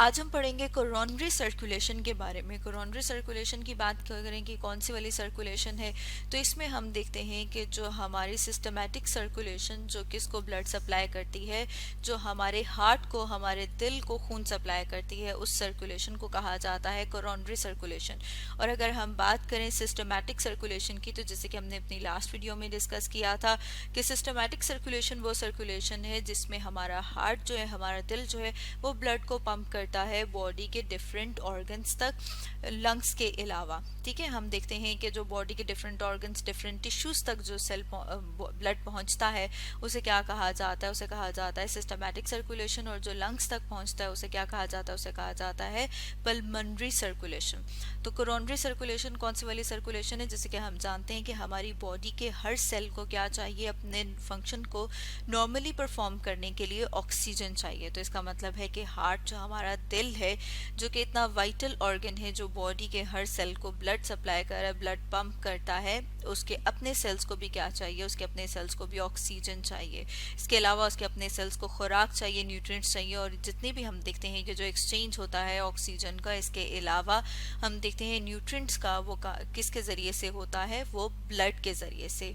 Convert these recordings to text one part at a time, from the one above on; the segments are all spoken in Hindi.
आज हम पढ़ेंगे कोरोनरी सर्कुलेशन के बारे में। कोरोनरी सर्कुलेशन की बात करें कि कौन सी वाली सर्कुलेशन है, तो इसमें हम देखते हैं कि जो हमारी सिस्टमैटिक सर्कुलेशन जो किसको ब्लड सप्लाई करती है, जो हमारे हार्ट को, हमारे दिल को खून सप्लाई करती है, उस सर्कुलेशन को कहा जाता है कोरोनरी सर्कुलेशन। और अगर हम बात करें सिस्टमैटिक सर्कुलेशन की, तो जैसे कि हमने अपनी लास्ट वीडियो में डिस्कस किया था कि सिस्टमैटिक सर्कुलेशन वो सर्कुलेशन है जिसमें हमारा हार्ट जो है, हमारा दिल जो है, वो ब्लड को पंप करता है बॉडी के डिफरेंट ऑर्गन्स तक, लंग्स के अलावा। ठीक है, हम देखते हैं कि जो बॉडी के डिफरेंट ऑर्गन्स, डिफरेंट टिश्यूज तक जो ब्लड पहुंचता है, उसे क्या कहा जाता है? उसे कहा जाता है सिस्टमैटिक सर्कुलेशन। और जो लंग्स तक पहुंचता है उसे क्या कहा जाता है? उसे कहा जाता है पल्मोनरी सर्कुलेशन। तो कोरोनरी सर्कुलेशन कौन सी वाली सर्कुलेशन है? जैसे कि हम जानते हैं कि हमारी बॉडी के हर सेल को क्या चाहिए? अपने फंक्शन को नॉर्मली परफॉर्म करने के लिए ऑक्सीजन चाहिए। तो इसका मतलब है कि हार्ट जो हमारा दिल है, जो कि इतना वाइटल ऑर्गन है, जो बॉडी के हर सेल को ब्लड सप्लाई कर रहा है, ब्लड पंप करता है, उसके अपने सेल्स को भी क्या चाहिए? उसके अपने सेल्स को भी ऑक्सीजन चाहिए। इसके अलावा उसके अपने सेल्स को खुराक चाहिए, न्यूट्रिएंट्स चाहिए। और जितने भी हम देखते हैं कि जो एक्सचेंज होता है ऑक्सीजन का, इसके अलावा हम देखते हैं न्यूट्रिएंट्स का वो किसके जरिए से होता है? वो ब्लड के जरिए से।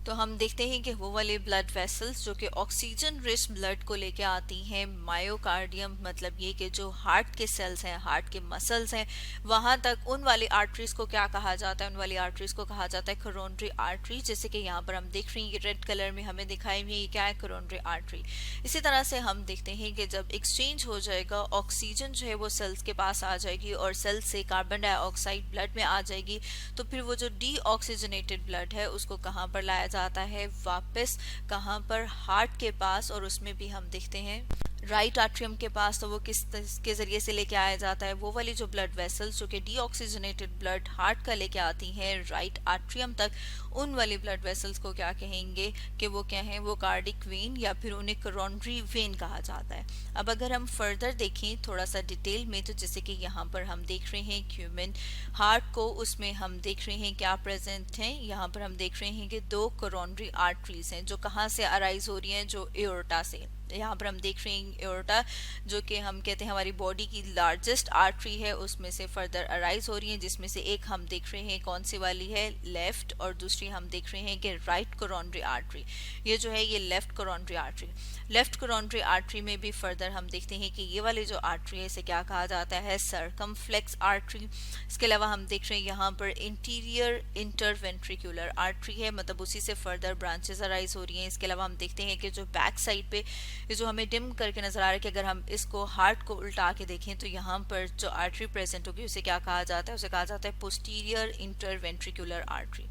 तो हम देखते हैं कि वो वाले ब्लड वेसल्स जो कि ऑक्सीजन रिच ब्लड को लेके आती हैं, मायोकार्डियम, मतलब ये कि जो हार्ट के सेल्स हैं, हार्ट के मसल्स हैं, वहां तक, उन वाली आर्टरीज को क्या कहा जाता है? उन वाली आर्टरीज को कहा जाता है कोरोनरी आर्टरी। जैसे कि यहाँ पर हम देख रहे हैं, ये रेड कलर में हमें दिखाई हुई, ये क्या है? Coronary artery. इसी तरह से हम देखते हैं कि जब एक्सचेंज हो जाएगा, ऑक्सीजन जो है वो सेल्स के पास आ जाएगी और सेल से कार्बन डाइऑक्साइड ब्लड में आ जाएगी, तो फिर वो जो डीऑक्सीजनेटेड ब्लड है उसको कहाँ पर लाया जाता है? वापस कहाँ पर? हार्ट के पास। और उसमें भी हम देखते हैं राइट आर्ट्रियम के पास। तो वो के जरिए से लेके आया जाता है? वो वाली जो ब्लड वेसल्स जो कि डीऑक्सीजनेटेड ब्लड हार्ट का लेके आती हैं राइट आर्ट्रियम तक, उन वाली ब्लड वेसल्स को क्या कहेंगे? कि वो क्या है? वो कार्डिक वेन, या फिर उन्हें कोरोनरी वेन कहा जाता है। अब अगर हम फर्दर देखें थोड़ा सा डिटेल में, तो जैसे कि यहाँ पर हम देख रहे हैं ह्यूमन हार्ट को, उसमें हम देख रहे हैं क्या प्रेजेंट है? यहाँ पर हम देख रहे हैं कि दो कोरोनरी आर्टरीज हैं जो कहाँ से अराइज हो रही हैं? जो एओर्टा से। यहाँ पर हम देख रहे हैं एओर्टा, जो कि हम कहते हैं हमारी बॉडी की लार्जेस्ट आर्टरी है, उसमें से फर्दर अराइज हो रही है, जिसमें से एक हम देख रहे हैं कौन सी वाली है? लेफ्ट। और दूसरी हम देख रहे हैं कि राइट कोरोनरी आर्टरी। ये जो है ये left coronary artery. Left coronary artery में भी फर्दर हम देखते हैं कि ये वाली जो आर्टरी है इसे क्या कहा जाता है? Circumflex artery. इसके अलावा हम देख रहे हैं यहाँ पर इंटीरियर इंटरवेंट्रिकुलर आर्टरी है, मतलब उसी से फर्दर ब्रांचेस अराइज हो रही हैं। इसके अलावा हम देखते हैं कि जो बैक साइड पे ये जो हमें डिम करके नजर आ रहा है, कि अगर हम इसको हार्ट को उल्टा के देखें तो यहाँ पर जो आर्टरी प्रेजेंट होगी उसे क्या कहा जाता है? उसे कहा जाता है पोस्टीरियर इंटरवेंट्रिकुलर आर्टरी।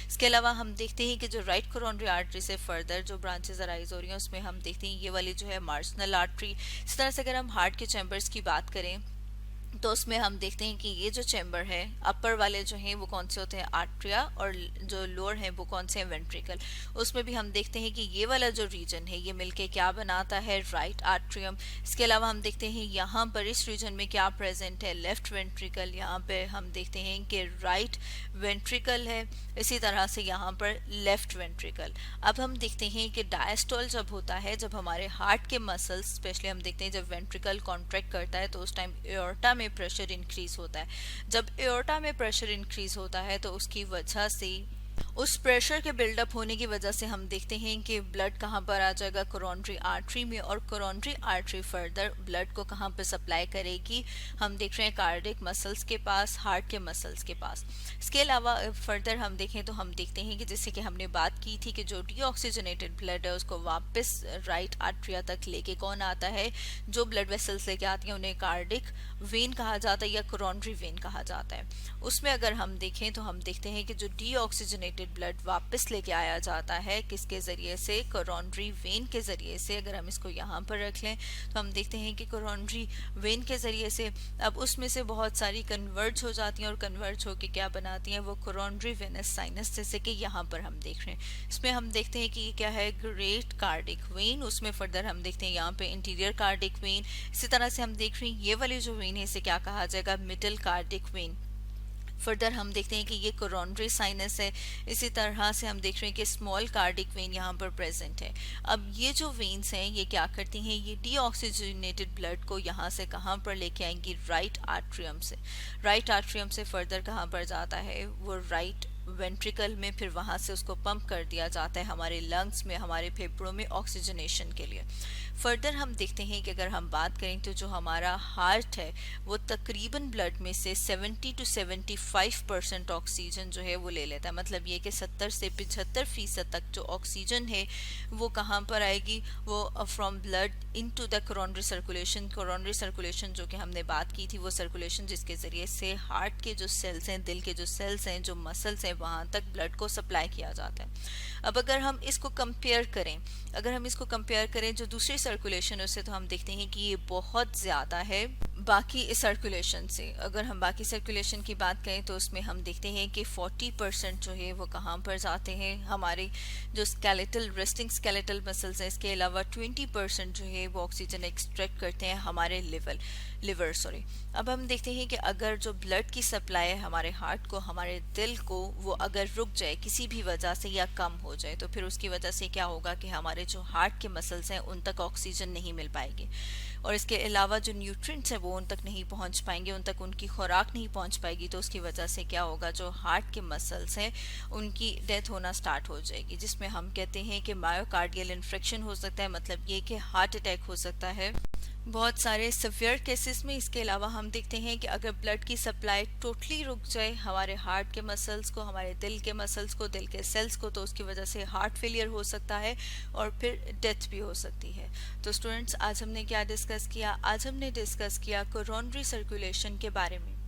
इसके अलावा हम देखते हैं कि जो राइट कोरोनरी आर्टरी से फर्दर जो ब्रांचेस अराइज हो रही हैं, उसमें हम देखते हैं ये वाली जो है मार्जिनल आर्टरी। इस तरह से अगर हम हार्ट के चैम्बर्स की बात करें, तो उसमें हम देखते हैं कि ये जो चैम्बर है, अपर वाले जो हैं वो कौन से होते हैं? आर्ट्रिया। और जो लोअर हैं वो कौन से हैं? वेंट्रिकल। उसमें भी हम देखते हैं कि ये वाला जो रीजन है ये मिलके क्या बनाता है? Right atrium. इसके अलावा हम देखते हैं यहाँ पर इस रीजन में क्या प्रेजेंट है? Left ventricle. यहाँ पे हम देखते हैं कि राइट वेंट्रिकल है। इसी तरह से यहाँ पर लेफ्ट वेंट्रिकल। अब हम देखते हैं कि डायस्टोल जब होता है, जब हमारे हार्ट के मसल्स, स्पेशली हम देखते हैं जब वेंट्रिकल कॉन्ट्रैक्ट करता है, तो उस टाइम एओर्टा में प्रेशर इंक्रीज होता है। जब एओर्टा में प्रेशर इंक्रीज होता है तो उसकी वजह से, उस प्रेशर के बिल्डअप होने की वजह से हम देखते हैं कि ब्लड कहाँ पर आ जाएगा? कोरोनरी आर्टरी में। और कोरोनरी आर्टरी फर्दर ब्लड को कहाँ पर सप्लाई करेगी? हम देख रहे हैं कार्डिक मसल्स के पास, हार्ट के मसल्स के पास। इसके अलावा फर्दर हम देखें तो हम देखते हैं कि जैसे कि हमने बात की थी कि जो डीऑक्सीजनेटेड ब्लड है उसको वापस राइट आर्ट्रिया तक लेके कौन आता है? जो ब्लड वेसल्स लेके आती हैं उन्हें कार्डिक वेन कहा जाता है या कोरोनरी वेन कहा जाता है। उसमें अगर हम देखें तो हम देखते हैं कि जो डीऑक्सीजनेटेड ब्लड वापस लेके आया जाता है किसके जरिए से? कोरोनरी वेन के जरिए से। अगर हम इसको यहाँ पर रख लें तो हम देखते हैं कि कोरोनरी वेन के जरिए से अब उसमें से बहुत सारी कन्वर्ज हो जाती हैं, और कन्वर्ज होकर क्या बनाती हैं? वो कोरोनरी वेनस साइनस, जैसे कि यहाँ पर हम देख रहे हैं। इसमें हम देखते हैं कि ये क्या है? Great cardiac when. उसमें फर्दर हम देखते हैं यहाँ पे इंटीरियर कार्डिक वेन। इसी तरह से हम देख रहे हैं ये वाली जो वेन है इसे क्या कहा जाएगा? Middle cardiac when. फर्दर हम देखते हैं कि ये कोरोनरी साइनस है। इसी तरह से हम देख रहे हैं कि स्मॉल कार्डिक वेन यहाँ पर प्रेजेंट है। अब ये जो वेन्स हैं ये क्या करती हैं, ये डीऑक्सीजनेटेड ब्लड को यहाँ से कहाँ पर लेके आएंगी, राइट आर्ट्रियम से। राइट आर्ट्रियम से फर्दर कहाँ पर जाता है, वो राइट वेंट्रिकल में, फिर वहाँ से उसको पंप कर दिया जाता है हमारे लंग्स में, हमारे फेफड़ों में ऑक्सीजनेशन के लिए। फर्दर हम देखते हैं कि अगर हम बात करें तो जो हमारा हार्ट है वो तकरीबन ब्लड में से 70 to 75% ऑक्सीजन जो है वो ले लेता है। मतलब ये कि 70 से 75% तक जो ऑक्सीजन है वो कहाँ पर आएगी, वो from blood into the coronary circulation. Coronary circulation जो कि हमने बात की थी, वो सर्कुलेशन जिसके ज़रिए से हार्ट के जो सेल्स हैं, दिल के जो सेल्स हैं, जो मसल्स हैं, वहाँ तक ब्लड को सप्लाई किया जाता है। अब अगर हम इसको कंपेयर करें, जो दूसरी सर्कुलेशन है उससे, तो हम देखते हैं कि ये बहुत ज़्यादा है बाकी सर्कुलेशन से। अगर हम बाकी सर्कुलेशन की बात करें तो उसमें हम देखते हैं कि 40% जो है वो कहाँ पर जाते हैं, हमारे जो स्केलेटल रेस्टिंग स्केलेटल मसल्स हैं। इसके अलावा 20% जो है वो ऑक्सीजन एक्सट्रैक्ट करते हैं हमारे लिवर सॉरी। अब हम देखते हैं कि अगर जो ब्लड की सप्लाई है हमारे हार्ट को, हमारे दिल को, वो अगर रुक जाए किसी भी वजह से या कम हो जाए, तो फिर उसकी वजह से क्या होगा कि हमारे जो हार्ट के मसल्स हैं उन तक ऑक्सीजन नहीं मिल पाएगी, और इसके अलावा जो न्यूट्रिएंट्स हैं वो उन तक नहीं पहुंच पाएंगे, उन तक उनकी खुराक नहीं पहुंच पाएगी। तो उसकी वजह से क्या होगा, जो हार्ट के मसल्स हैं उनकी डेथ होना स्टार्ट हो जाएगी, जिसमें हम कहते हैं कि मायोकार्डियल इन्फेक्शन हो सकता है। मतलब ये कि हार्ट अटैक हो सकता है बहुत सारे सिवियर केसेस में। इसके अलावा हम देखते हैं कि अगर ब्लड की सप्लाई टोटली रुक जाए हमारे हार्ट के मसल्स को, हमारे दिल के मसल्स को, दिल के सेल्स को, तो उसकी वजह से हार्ट फेलियर हो सकता है और फिर डेथ भी हो सकती है। तो स्टूडेंट्स, आज हमने क्या डिस्कस किया, आज हमने डिस्कस किया कोरोनरी सर्कुलेशन के बारे में।